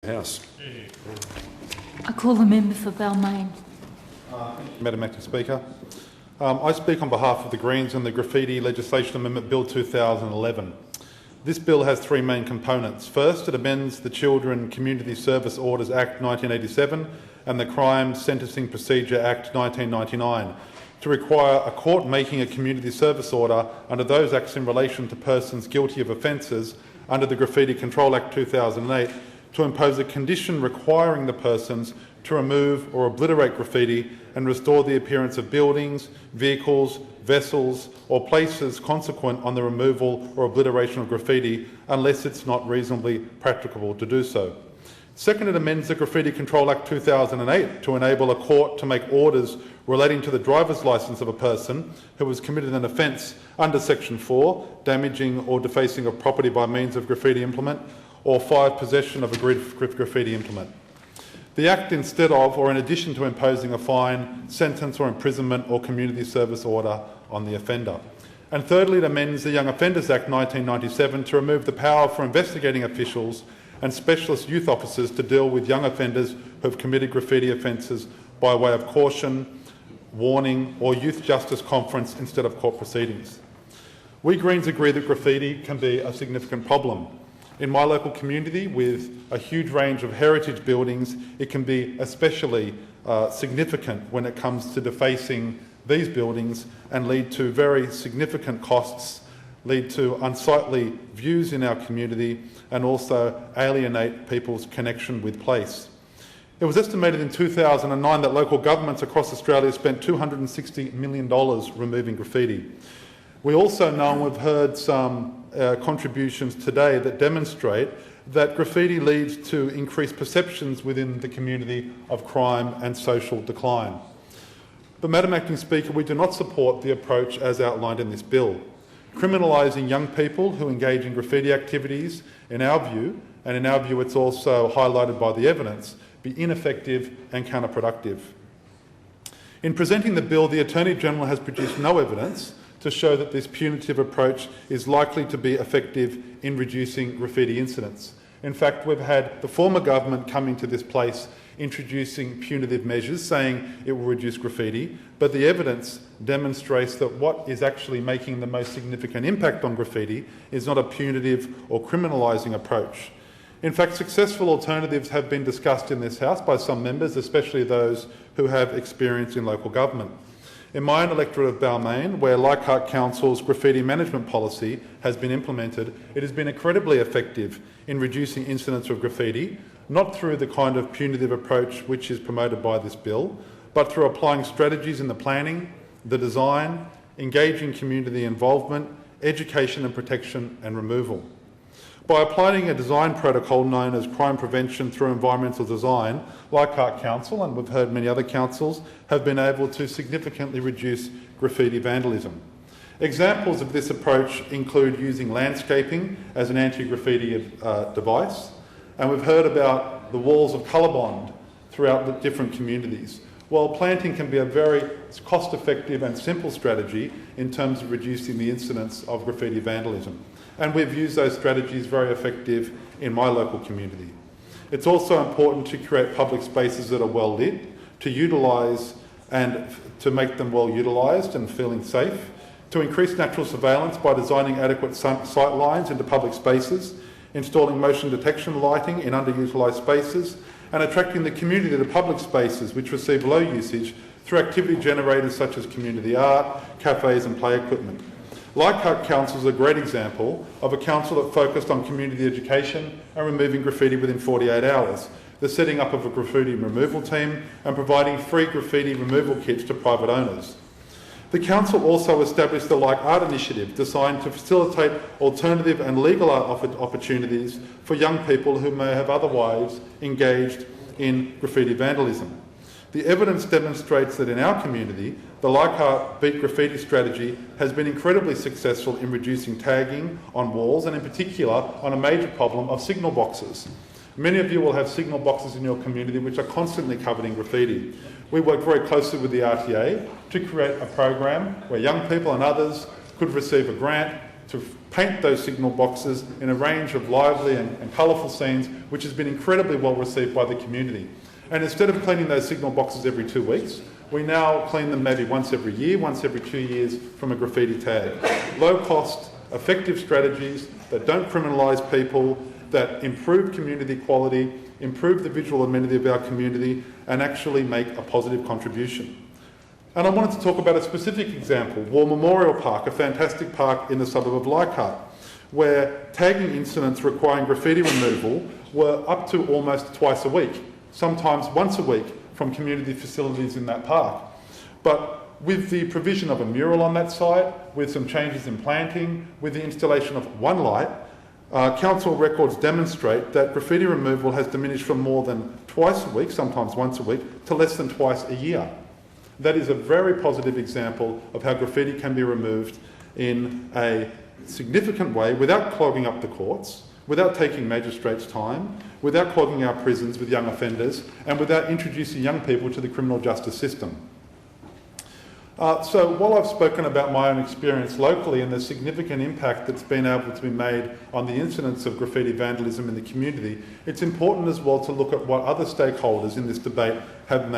House. I call the member for Balmain. Madam Acting Speaker. I speak on behalf of the Greens and the Graffiti Legislation Amendment Bill 2011. This bill has three main components. First, it amends the Children Community Service Orders Act 1987 and the Crime Sentencing Procedure Act 1999 to require a court making a community service order under those acts in relation to persons guilty of offences under the Graffiti Control Act 2008 to impose a condition requiring the persons to remove or obliterate graffiti and restore the appearance of buildings, vehicles, vessels or places consequent on the removal or obliteration of graffiti unless it's not reasonably practicable to do so. Second, it amends the Graffiti Control Act 2008 to enable a court to make orders relating to the driver's licence of a person who has committed an offence under Section 4, damaging or defacing of property by means of graffiti implement, or 5, possession of a graffiti implement. The Act, instead of or in addition to imposing a fine, sentence or imprisonment or community service order on the offender. And thirdly, it amends the Young Offenders Act 1997 to remove the power for investigating officials and specialist youth officers to deal with young offenders who have committed graffiti offences by way of caution, warning or youth justice conference instead of court proceedings. We Greens agree that graffiti can be a significant problem. In my local community, with a huge range of heritage buildings, it can be especially significant when it comes to defacing these buildings and lead to very significant costs, lead to unsightly views in our community and also alienate people's connection with place. It was estimated in 2009 that local governments across Australia spent $260 million removing graffiti. We also know, and we've heard some contributions today that demonstrate that graffiti leads to increased perceptions within the community of crime and social decline. But, Madam Acting Speaker, we do not support the approach as outlined in this bill. Criminalising young people who engage in graffiti activities, in our view, and in our view it's also highlighted by the evidence, be ineffective and counterproductive. In presenting the bill, the Attorney-General has produced no evidence to show that this punitive approach is likely to be effective in reducing graffiti incidents. In fact, we've had the former government coming to this place introducing punitive measures, saying it will reduce graffiti, but the evidence demonstrates that what is actually making the most significant impact on graffiti is not a punitive or criminalising approach. In fact, successful alternatives have been discussed in this House by some members, especially those who have experience in local government. In my own electorate of Balmain, where Leichhardt Council's graffiti management policy has been implemented, it has been incredibly effective in reducing incidents of graffiti, not through the kind of punitive approach which is promoted by this bill, but through applying strategies in the planning, the design, engaging community involvement, education and protection and removal. By applying a design protocol known as crime prevention through environmental design, Leichhardt Council, and we've heard many other councils, have been able to significantly reduce graffiti vandalism. Examples of this approach include using landscaping as an anti-graffiti device, and we've heard about the walls of colour bond throughout the different communities. While planting can be a very cost-effective and simple strategy in terms of reducing the incidence of graffiti vandalism. And we've used those strategies very effective in my local community. It's also important to create public spaces that are well lit, to utilise and to make them well utilised and feeling safe, to increase natural surveillance by designing adequate sight lines into public spaces, installing motion detection lighting in underutilised spaces, and attracting the community to public spaces which receive low usage through activity generators such as community art, cafes and play equipment. Leichhardt Council is a great example of a council that focused on community education and removing graffiti within 48 hours, the setting up of a graffiti removal team and providing free graffiti removal kits to private owners. The council also established the Leichhardt initiative designed to facilitate alternative and legal art opportunities for young people who may have otherwise engaged in graffiti vandalism. The evidence demonstrates that in our community, the Leichhardt Beat Graffiti strategy has been incredibly successful in reducing tagging on walls and in particular on a major problem of signal boxes. Many of you will have signal boxes in your community which are constantly covered in graffiti. We work very closely with the RTA to create a program where young people and others could receive a grant to paint those signal boxes in a range of lively and colourful scenes, which has been incredibly well received by the community. And instead of cleaning those signal boxes every 2 weeks, we now clean them maybe once every year, once every 2 years from a graffiti tag. Low cost, effective strategies that don't criminalise people, that improve community quality, improve the visual amenity of our community, and actually make a positive contribution. And I wanted to talk about a specific example, War Memorial Park, a fantastic park in the suburb of Leichhardt, where tagging incidents requiring graffiti removal were up to almost twice a week, sometimes once a week, from community facilities in that park. But with the provision of a mural on that site, with some changes in planting, with the installation of one light, council records demonstrate that graffiti removal has diminished from more than twice a week, sometimes once a week, to less than twice a year. That is a very positive example of how graffiti can be removed in a significant way without clogging up the courts, without taking magistrates' time, without clogging our prisons with young offenders, and without introducing young people to the criminal justice system. So while I've spoken about my own experience locally and the significant impact that's been able to be made on the incidence of graffiti vandalism in the community, it's important as well to look at what other stakeholders in this debate have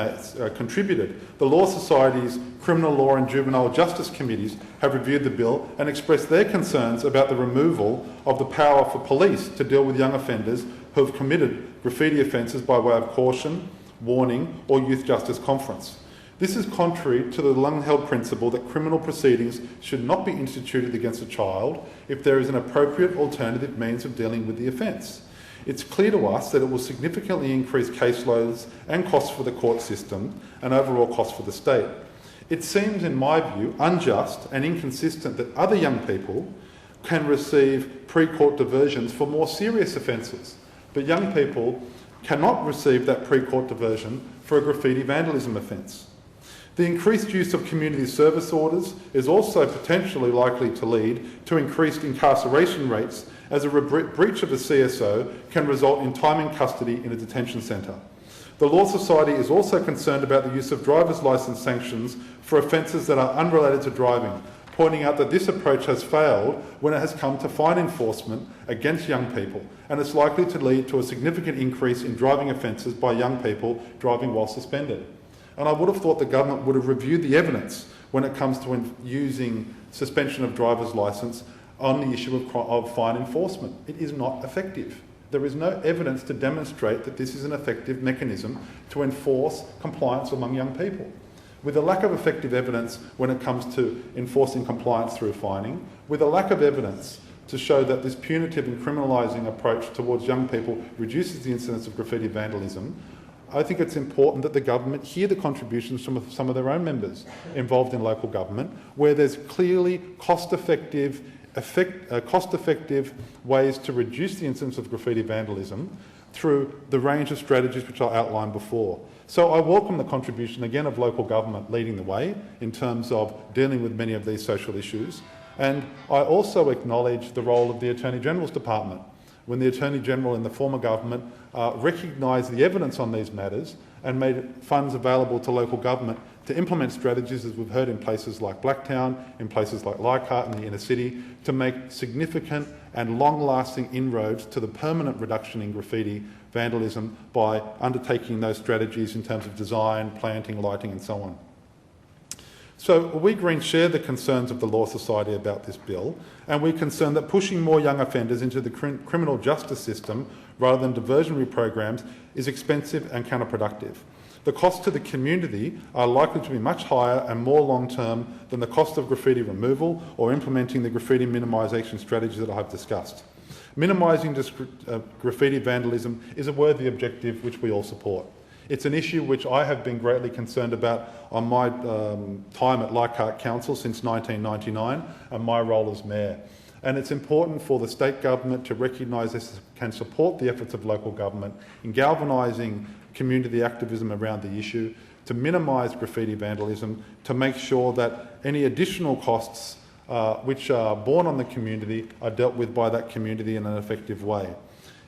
contributed. The Law Society's Criminal Law and Juvenile Justice Committees have reviewed the bill and expressed their concerns about the removal of the power for police to deal with young offenders who have committed graffiti offences by way of caution, warning or youth justice conference. This is contrary to the long-held principle that criminal proceedings should not be instituted against a child if there is an appropriate alternative means of dealing with the offence. It's clear to us that it will significantly increase caseloads and costs for the court system and overall costs for the state. It seems, in my view, unjust and inconsistent that other young people can receive pre-court diversions for more serious offences, but young people cannot receive that pre-court diversion for a graffiti vandalism offence. The increased use of community service orders is also potentially likely to lead to increased incarceration rates, as a breach of a CSO can result in time in custody in a detention centre. The Law Society is also concerned about the use of driver's licence sanctions for offences that are unrelated to driving, pointing out that this approach has failed when it has come to fine enforcement against young people, and it's likely to lead to a significant increase in driving offences by young people driving while suspended. And I would have thought the government would have reviewed the evidence when it comes to using suspension of driver's licence on the issue of fine enforcement. It is not effective. There is no evidence to demonstrate that this is an effective mechanism to enforce compliance among young people. With a lack of effective evidence when it comes to enforcing compliance through fining, with a lack of evidence to show that this punitive and criminalising approach towards young people reduces the incidence of graffiti vandalism, I think it's important that the government hear the contributions from some of their own members involved in local government, where there's clearly cost-effective ways to reduce the incidence of graffiti vandalism through the range of strategies which I outlined before. So I welcome the contribution again of local government leading the way in terms of dealing with many of these social issues, and I also acknowledge the role of the Attorney General's Department. When the Attorney General in the former government recognised the evidence on these matters and made funds available to local government to implement strategies, as we've heard, in places like Blacktown, in places like Leichhardt in the inner city, to make significant and long-lasting inroads to the permanent reduction in graffiti vandalism by undertaking those strategies in terms of design, planting, lighting and so on. So we Greens share the concerns of the Law Society about this bill, and we're concerned that pushing more young offenders into the criminal justice system rather than diversionary programs is expensive and counterproductive. The costs to the community are likely to be much higher and more long-term than the cost of graffiti removal or implementing the graffiti minimisation strategies that I have discussed. Minimising graffiti vandalism is a worthy objective which we all support. It's an issue which I have been greatly concerned about on my time at Leichhardt Council since 1999 and my role as Mayor. And it's important for the state government to recognise this can support the efforts of local government in galvanising community activism around the issue, to minimise graffiti vandalism, to make sure that any additional costs which are borne on the community are dealt with by that community in an effective way.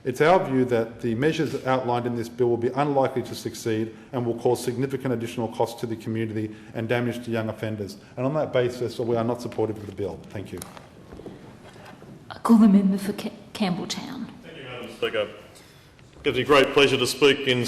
It's our view that the measures outlined in this bill will be unlikely to succeed and will cause significant additional costs to the community and damage to young offenders. And on that basis, we are not supportive of the bill. Thank you. I call the member for Campbelltown. Thank you, Madam Speaker. It gives me great pleasure to speak in